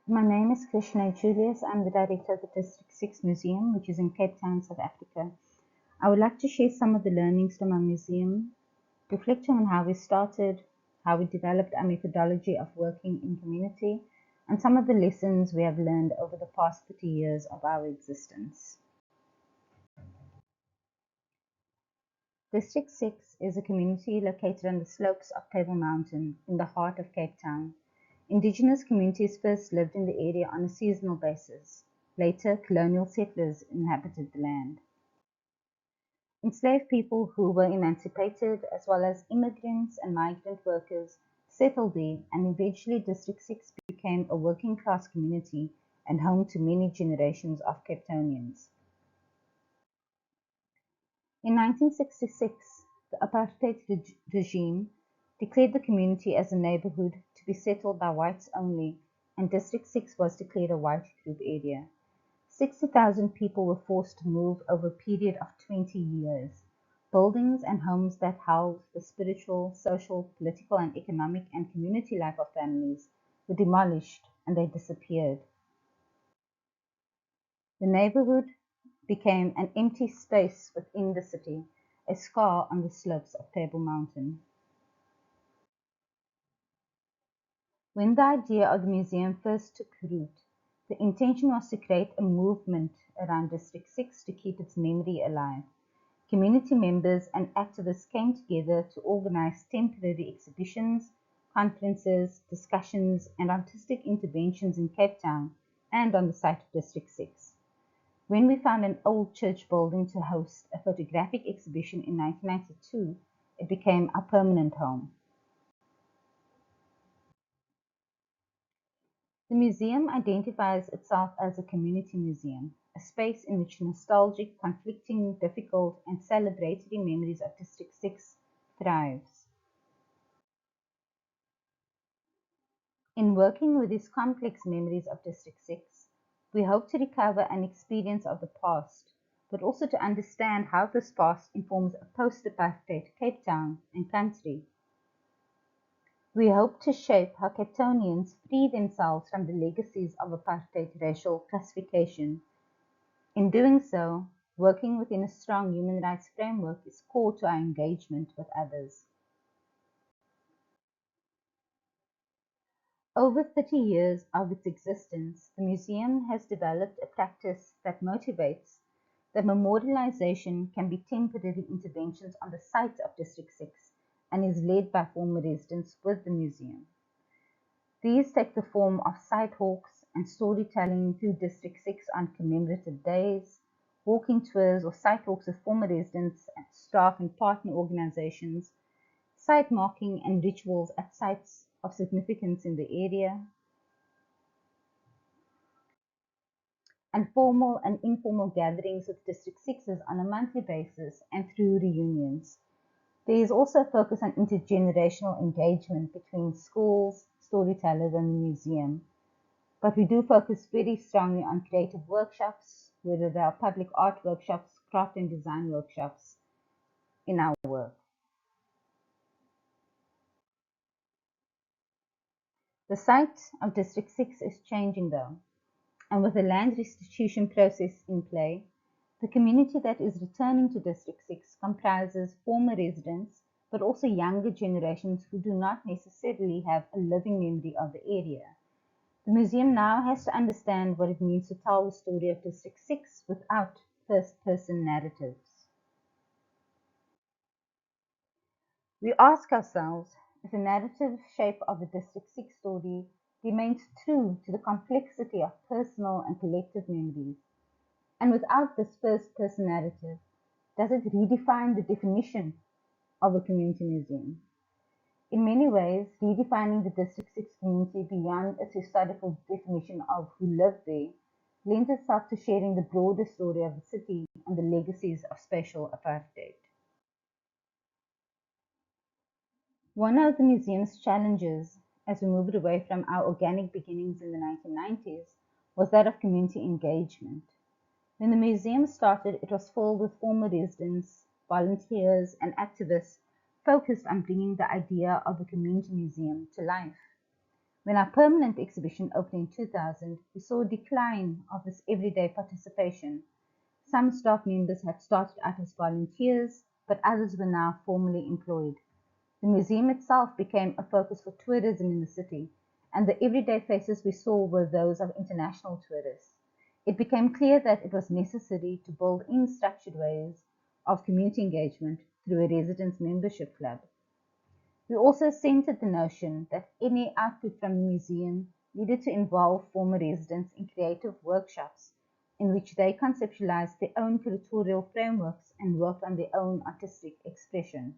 My name is Krishna Julius. I'm the director of the District 6 Museum, which is in Cape Town, South Africa. I would like to share some of the learnings from our museum, reflecting on how we started, how we developed our methodology of working in community, and some of the lessons we have learned over the past 30 years of our existence. District 6 is a community located on the slopes of Table Mountain in the heart of Cape Town. Indigenous communities first lived in the area on a seasonal basis. Later, colonial settlers inhabited the land. Enslaved people who were emancipated, as well as immigrants and migrant workers, settled there, and eventually District 6 became a working class community and home to many generations of Cape Townians. In 1966, the Apartheid regime declared the community as a neighborhood to be settled by whites only, and District 6 was declared a white group area. 60,000 people were forced to move over a period of 20 years. Buildings and homes that housed the spiritual, social, political, and economic and community life of families were demolished and they disappeared. The neighborhood became an empty space within the city, a scar on the slopes of Table Mountain. When the idea of the museum first took root, the intention was to create a movement around District 6 to keep its memory alive. Community members and activists came together to organize temporary exhibitions, conferences, discussions, and artistic interventions in Cape Town and on the site of District 6. When we found an old church building to host a photographic exhibition in 1992, it became our permanent home. The museum identifies itself as a community museum, a space in which nostalgic, conflicting, difficult, and celebratory memories of District 6 thrives. In working with these complex memories of District 6, we hope to recover an experience of the past, but also to understand how this past informs a post-apartheid Cape Town and country. We hope to shape how Cape Townians free themselves from the legacies of apartheid racial classification. In doing so, working within a strong human rights framework is core to our engagement with others. Over 30 years of its existence, the museum has developed a practice that motivates that memorialization can be temporary interventions on the site of District 6 and is led by former residents with the museum. These take the form of site walks and storytelling through District 6 on commemorative days, walking tours or site walks with former residents, staff and partner organizations, site marking and rituals at sites of significance in the area, and formal and informal gatherings with District 6s on a monthly basis and through reunions. There is also a focus on intergenerational engagement between schools, storytellers, and the museum. But we do focus very strongly on creative workshops, whether they are public art workshops, craft and design workshops in our work. The site of District 6 is changing though, and with the land restitution process in play, the community that is returning to District 6 comprises former residents, but also younger generations who do not necessarily have a living memory of the area. The museum now has to understand what it means to tell the story of District 6 without first-person narratives. We ask ourselves if the narrative shape of the District 6 story remains true to the complexity of personal and collective memories. And without this first-person narrative, does it redefine the definition of a community museum? In many ways, redefining the District 6 community beyond its historical definition of who lived there lends itself to sharing the broader story of the city and the legacies of spatial apartheid. One of the museum's challenges as we moved away from our organic beginnings in the 1990s was that of community engagement. When the museum started, it was filled with former residents, volunteers, and activists focused on bringing the idea of a community museum to life. When our permanent exhibition opened in 2000, we saw a decline of this everyday participation. Some staff members had started out as volunteers, but others were now formally employed. The museum itself became a focus for tourism in the city, and the everyday faces we saw were those of international tourists. It became clear that it was necessary to build in structured ways of community engagement through a residents' membership club. We also centered the notion that any output from the museum needed to involve former residents in creative workshops in which they conceptualized their own curatorial frameworks and worked on their own artistic expression.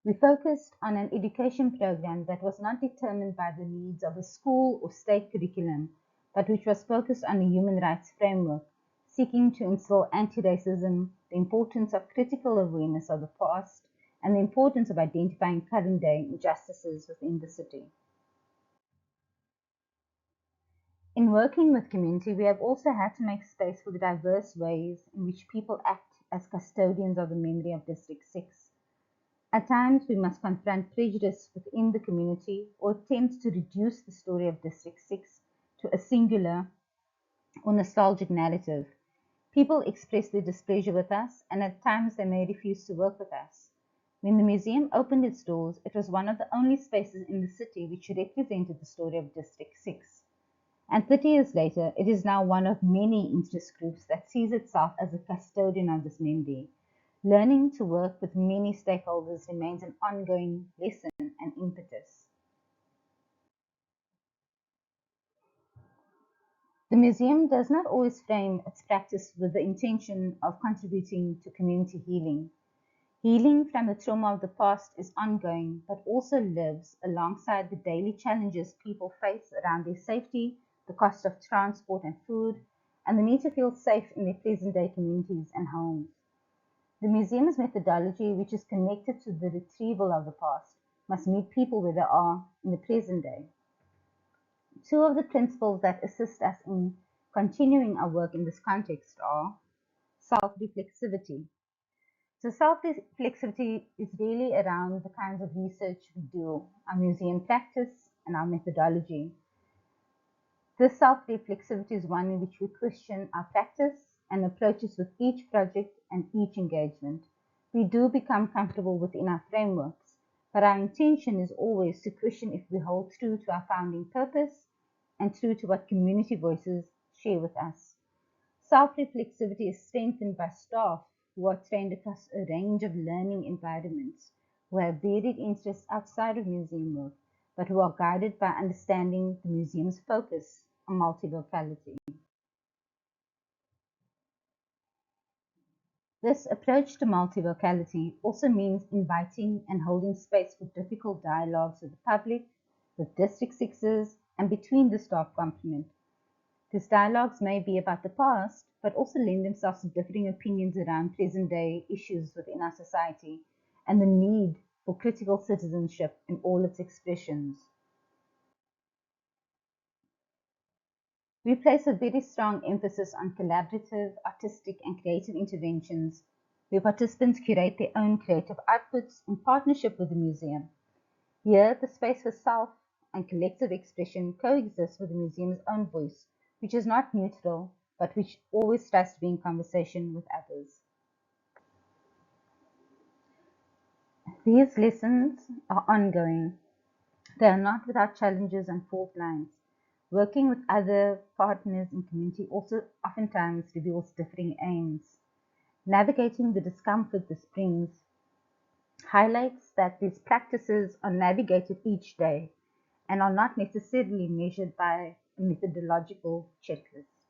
We focused on an education program that was not determined by the needs of a school or state curriculum, but which was focused on a human rights framework, seeking to instill anti-racism, the importance of critical awareness of the past, and the importance of identifying current-day injustices within the city. In working with community, we have also had to make space for the diverse ways in which people act as custodians of the memory of District 6. At times, we must confront prejudice within the community or attempt to reduce the story of District 6 to a singular or nostalgic narrative. People express their displeasure with us, and at times they may refuse to work with us. When the museum opened its doors, it was one of the only spaces in the city which represented the story of District 6. And 30 years later, it is now one of many interest groups that sees itself as a custodian of this memory. Learning to work with many stakeholders remains an ongoing lesson and impetus. The museum does not always frame its practice with the intention of contributing to community healing. Healing from the trauma of the past is ongoing, but also lives alongside the daily challenges people face around their safety, the cost of transport and food, and the need to feel safe in their present-day communities and homes. The museum's methodology, which is connected to the retrieval of the past, must meet people where they are in the present day. Two of the principles that assist us in continuing our work in this context are self-reflexivity. So self-reflexivity is really around the kinds of research we do, our museum practice and our methodology. This self-reflexivity is one in which we question our practice and approaches with each project and each engagement. We do become comfortable within our frameworks, but our intention is always to question if we hold true to our founding purpose and true to what community voices share with us. Self-reflexivity is strengthened by staff who are trained across a range of learning environments, who have varied interests outside of museum work, but who are guided by understanding the museum's focus on multivocality. This approach to multivocality also means inviting and holding space for difficult dialogues with the public, with District Sixes, and between the staff complement. These dialogues may be about the past, but also lend themselves to differing opinions around present-day issues within our society and the need for critical citizenship in all its expressions. We place a very strong emphasis on collaborative, artistic, and creative interventions where participants curate their own creative outputs in partnership with the museum. Here, the space for self and collective expression coexists with the museum's own voice, which is not neutral, but which always tries to be in conversation with others. These lessons are ongoing. They are not without challenges and fault lines. Working with other partners in community also oftentimes reveals differing aims. Navigating the discomfort this brings highlights that these practices are navigated each day and are not necessarily measured by a methodological checklist.